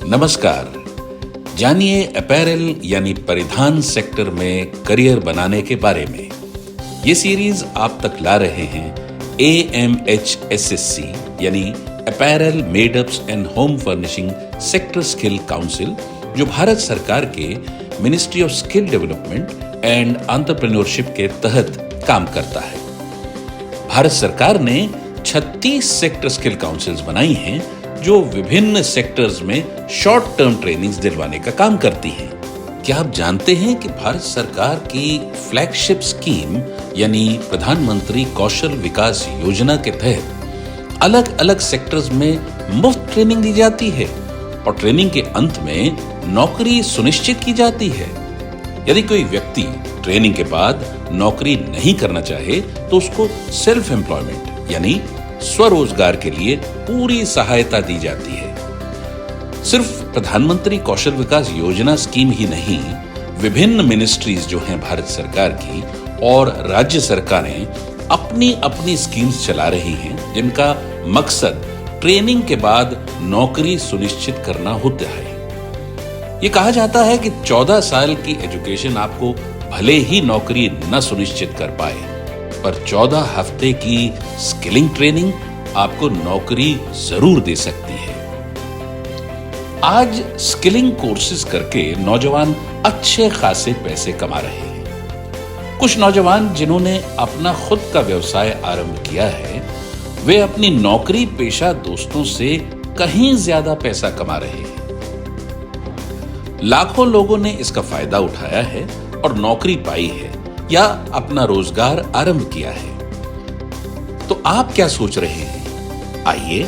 नमस्कार। जानिए अपैरल यानी परिधान सेक्टर में करियर बनाने के बारे में। ये सीरीज आप तक ला रहे हैं AMHSSC यानी apparel made-ups and home furnishing sector skill council, जो भारत सरकार के ministry of skill development and entrepreneurship के तहत काम करता है। भारत सरकार ने 36 सेक्टर स्किल काउंसिल्स बनाई हैं जो विभिन्न सेक्टर्स में शॉर्ट टर्म ट्रेनिंग्स दिलवाने का काम करती हैं। क्या आप जानते हैं कि भारत सरकार की फ्लैगशिप स्कीम यानी प्रधानमंत्री कौशल विकास योजना के तहत अलग अलग सेक्टर्स में मुफ्त ट्रेनिंग दी जाती है और ट्रेनिंग के अंत में नौकरी सुनिश्चित की जाती है। यदि कोई व्यक्ति ट्रेनिंग के बाद नौकरी नहीं करना चाहे तो उसको सेल्फ एम्प्लॉयमेंट यानी स्वरोजगार के लिए पूरी सहायता दी जाती है। सिर्फ प्रधानमंत्री कौशल विकास योजना स्कीम ही नहीं, विभिन्न मिनिस्ट्रीज जो हैं भारत सरकार की और राज्य सरकारें अपनी अपनी स्कीम्स चला रही हैं जिनका मकसद ट्रेनिंग के बाद नौकरी सुनिश्चित करना होता है। ये कहा जाता है कि 14 साल की एजुकेशन आपको भले ही नौकरी न सुनिश्चित कर पाए, पर 14 हफ्ते की स्किलिंग ट्रेनिंग आपको नौकरी जरूर दे सकती है। आज स्किलिंग कोर्सेज करके नौजवान अच्छे खासे पैसे कमा रहे हैं। कुछ नौजवान जिन्होंने अपना खुद का व्यवसाय आरंभ किया है, वे अपनी नौकरी पेशा दोस्तों से कहीं ज्यादा पैसा कमा रहे हैं। लाखों लोगों ने इसका फायदा उठाया है और नौकरी पाई है या अपना रोजगार आरंभ किया है। तो आप क्या सोच रहे हैं? आइए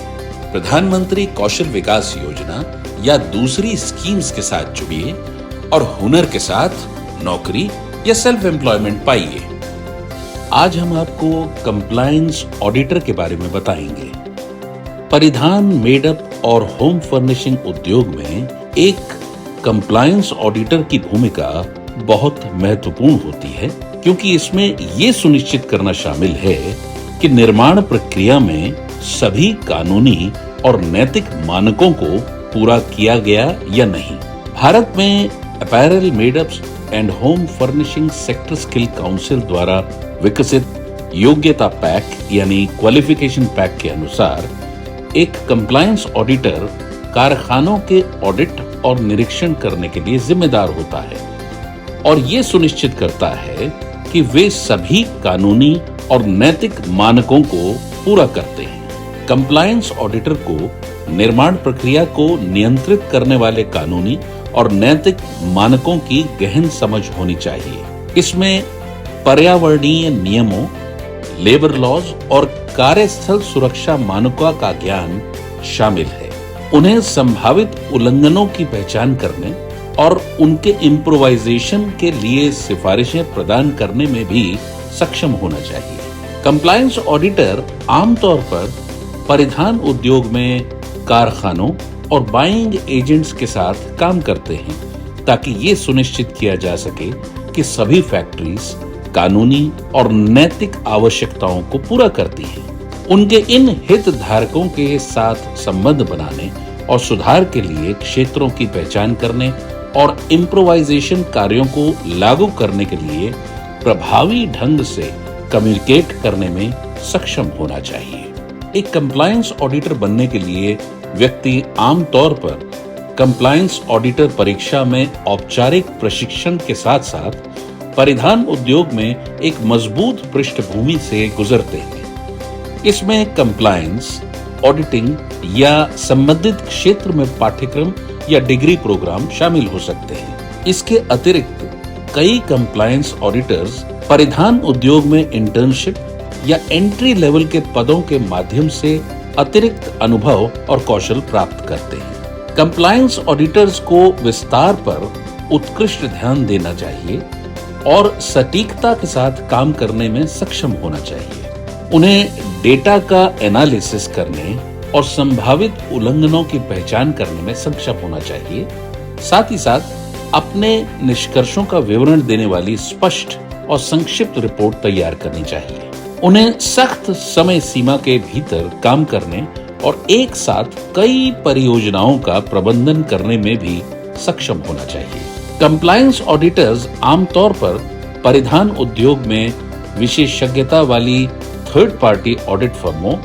प्रधानमंत्री कौशल विकास योजना या दूसरी स्कीम्स के साथ जुड़िए और हुनर के साथ नौकरी या सेल्फ एम्प्लॉयमेंट पाइए। आज हम आपको कंप्लायंस ऑडिटर के बारे में बताएंगे। परिधान मेडअप और होम फर्निशिंग उद्योग में एक कंप्लायंस ऑडिटर की भूमिका बहुत महत्वपूर्ण होती है, क्योंकि इसमें यह सुनिश्चित करना शामिल है कि निर्माण प्रक्रिया में सभी कानूनी और नैतिक मानकों को पूरा किया गया या नहीं। भारत में apparel made-ups and home furnishing sector skill council द्वारा विकसित योग्यता पैक यानी क्वालिफिकेशन पैक के अनुसार एक कंप्लायंस ऑडिटर कारखानों के ऑडिट और निरीक्षण करने के लिए जिम्मेदार होता है और ये सुनिश्चित करता है कि वे सभी कानूनी और नैतिक मानकों को पूरा करते हैं। कंप्लायंस ऑडिटर को निर्माण प्रक्रिया को नियंत्रित करने वाले कानूनी और नैतिक मानकों की गहन समझ होनी चाहिए। इसमें पर्यावरणीय नियमों, लेबर लॉज और कार्यस्थल सुरक्षा मानकों का ज्ञान शामिल है। उन्हें संभावित उल्लंघनों की पहचान करने और उनके इम्प्रोवाइजेशन के लिए सिफारिशें प्रदान करने में भी सक्षम होना चाहिए। कंप्लायंस ऑडिटर आमतौर पर परिधान उद्योग में कारखानों और बाइंग एजेंट्स के साथ काम करते हैं ताकि ये सुनिश्चित किया जा सके कि सभी फैक्ट्रीज कानूनी और नैतिक आवश्यकताओं को पूरा करती हैं। उनके इन हितधारकों के साथ संबंध बनाने और सुधार के लिए क्षेत्रों की पहचान करने और इम्प्रोवाइजेशन कार्यों को लागू करने के लिए प्रभावी ढंग से कम्युनिकेट करने में सक्षम होना चाहिए। एक कंप्लायंस ऑडिटर बनने के लिए व्यक्ति आमतौर पर कंप्लायंस ऑडिटर परीक्षा में औपचारिक प्रशिक्षण के साथ साथ परिधान उद्योग में एक मजबूत पृष्ठभूमि से गुजरते हैं। इसमें कंप्लायंस, ऑडिटिंग या संबंधित क्षेत्र में पाठ्यक्रम या डिग्री प्रोग्राम शामिल हो सकते हैं। इसके अतिरिक्त कई कंप्लायंस ऑडिटर्स परिधान उद्योग में इंटर्नशिप या एंट्री लेवल के पदों के माध्यम से अतिरिक्त अनुभव और कौशल प्राप्त करते हैं। कंप्लायंस ऑडिटर्स को विस्तार पर उत्कृष्ट ध्यान देना चाहिए और सटीकता के साथ काम करने में सक्षम होना चाहिए। उन्हें डेटा का एनालिसिस करने और संभावित उल्लंघनों की पहचान करने में सक्षम होना चाहिए। साथ ही साथ अपने निष्कर्षों का विवरण देने वाली स्पष्ट और संक्षिप्त रिपोर्ट तैयार करनी चाहिए। उन्हें सख्त समय सीमा के भीतर काम करने और एक साथ कई परियोजनाओं का प्रबंधन करने में भी सक्षम होना चाहिए। कंप्लायंस ऑडिटर्स आमतौर पर परिधान उद्योग में विशेषज्ञता वाली थर्ड पार्टी ऑडिट फर्मों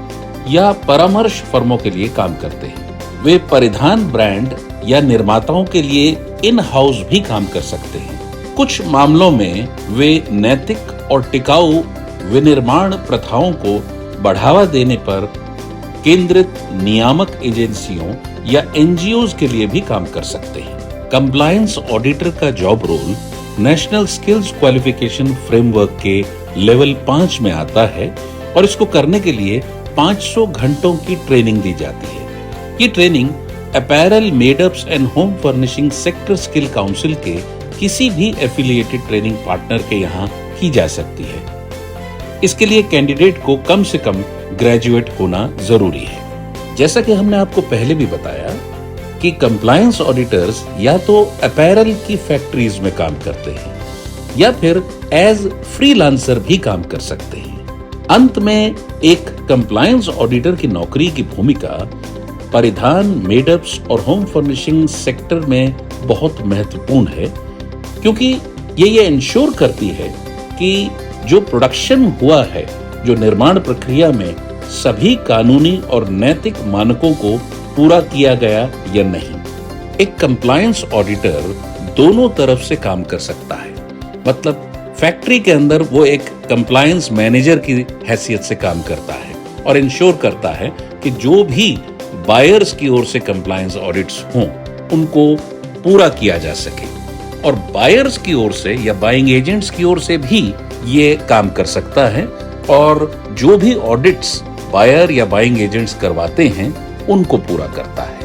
या परामर्श फर्मों के लिए काम करते हैं। वे परिधान ब्रांड या निर्माताओं के लिए इन हाउस भी काम कर सकते हैं। कुछ मामलों में वे नैतिक और टिकाऊ विनिर्माण प्रथाओं को बढ़ावा देने पर केंद्रित नियामक एजेंसियों या एनजीओज के लिए भी काम कर सकते हैं। कंप्लायंस ऑडिटर का job role national skills qualification framework के लेवल 5 में आता है और इसको करने के लिए 500 घंटों की ट्रेनिंग दी जाती है। ये training apparel, made-ups and home furnishing sector skill council के किसी भी एफिलिएटेड ट्रेनिंग पार्टनर के यहाँ की जा सकती है। इसके लिए कैंडिडेट को कम से कम ग्रेजुएट होना जरूरी है। जैसा कि हमने आपको पहले भी बताया कि कंप्लायंस ऑडिटर्स या तो अपैरल की फैक्ट्रीज में काम करते हैं या फिर एज फ्रीलांसर भी काम कर सकते हैं। अंत में एक कंप्लायंस ऑडिटर की नौकरी की भूमिका परिधान, मेडअप्स और होम फर्निशिंग सेक्टर में बहुत महत्वपूर्ण है, क्योंकि ये इंश्योर करती है कि जो प्रोडक्शन हुआ है, जो निर्माण प्रक्रिया में सभी कानूनी और नैतिक मानकों को पूरा किया गया या नहीं। एक कंप्लायंस ऑडिटर दोनों तरफ से काम कर सकता है, मतलब फैक्ट्री के अंदर वो एक कंप्लायंस मैनेजर की हैसियत से काम करता है और इंश्योर करता है कि जो भी बायर्स की ओर से कंप्लायंस ऑडिट्स हों उनको पूरा किया जा सके, और बायर्स की ओर से या बाइंग एजेंट्स की ओर से भी ये काम कर सकता है और जो भी ऑडिट्स बायर या बाइंग एजेंट्स करवाते हैं उनको पूरा करता है।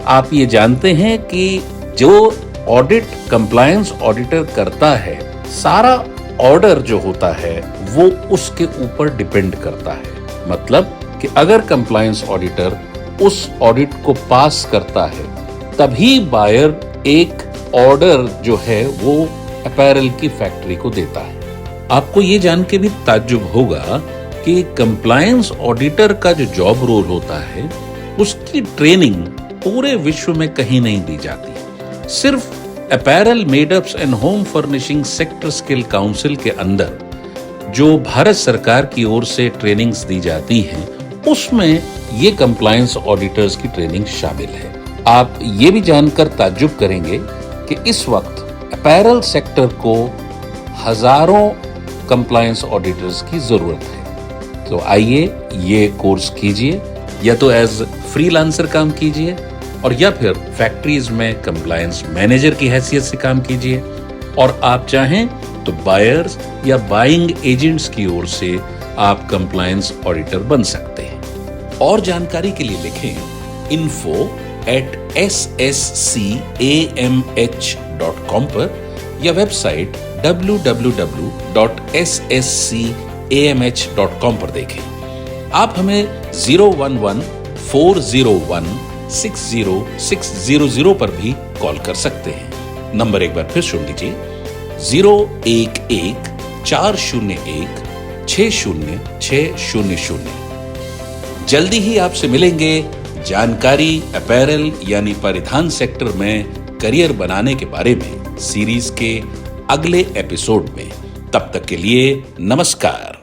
आप ये जानते हैं कि जो ऑडिट कंप्लायंस ऑडिटर करता है, सारा ऑर्डर जो होता है वो उसके ऊपर डिपेंड करता है। मतलब कि अगर कंप्लायंस ऑडिटर उस ऑडिट को पास करता है तभी बायर एक ऑर्डर जो है वो अपैरल की फैक्ट्री को देता है। आपको ये जान के भी ताज्जुब होगा कि कंप्लायंस ऑडिटर का जो जॉब रोल होता है उसकी ट्रेनिंग पूरे विश्व में कहीं नहीं दी जाती। सिर्फ apparel, made-ups and home furnishing sector skill council के अंदर जो भारत सरकार की ओर से ट्रेनिंग्स दी जाती हैं, उसमें ये कंप्लायंस ऑडिटर्स की ट्रेनिंग शामिल है। आप ये भी जानकर ताज्जुब करेंगे कि इस वक्त अपैरल सेक्टर को हजारों कंप्लायंस ऑडिटर्स की जरूरत है। तो आइए ये कोर्स कीजिए, या तो एज फ्रीलांसर काम कीजिए और या फिर फैक्ट्रीज में कंप्लायंस मैनेजर की हैसियत से काम कीजिए, और आप चाहें तो बायर्स या बाइंग एजेंट्स की ओर से आप कंप्लायंस ऑडिटर बन सकते हैं। और जानकारी के लिए लिखें info@sscamh.com पर या वेबसाइट www.sscamh.com पर देखें। आप हमें 011-401-60600 पर भी कॉल कर सकते हैं। नंबर एक बार फिर सुन लीजिए, 011-401-60600। जल्दी ही आपसे मिलेंगे जानकारी अपैरल यानी परिधान सेक्टर में करियर बनाने के बारे में सीरीज के अगले एपिसोड में। तब तक के लिए नमस्कार।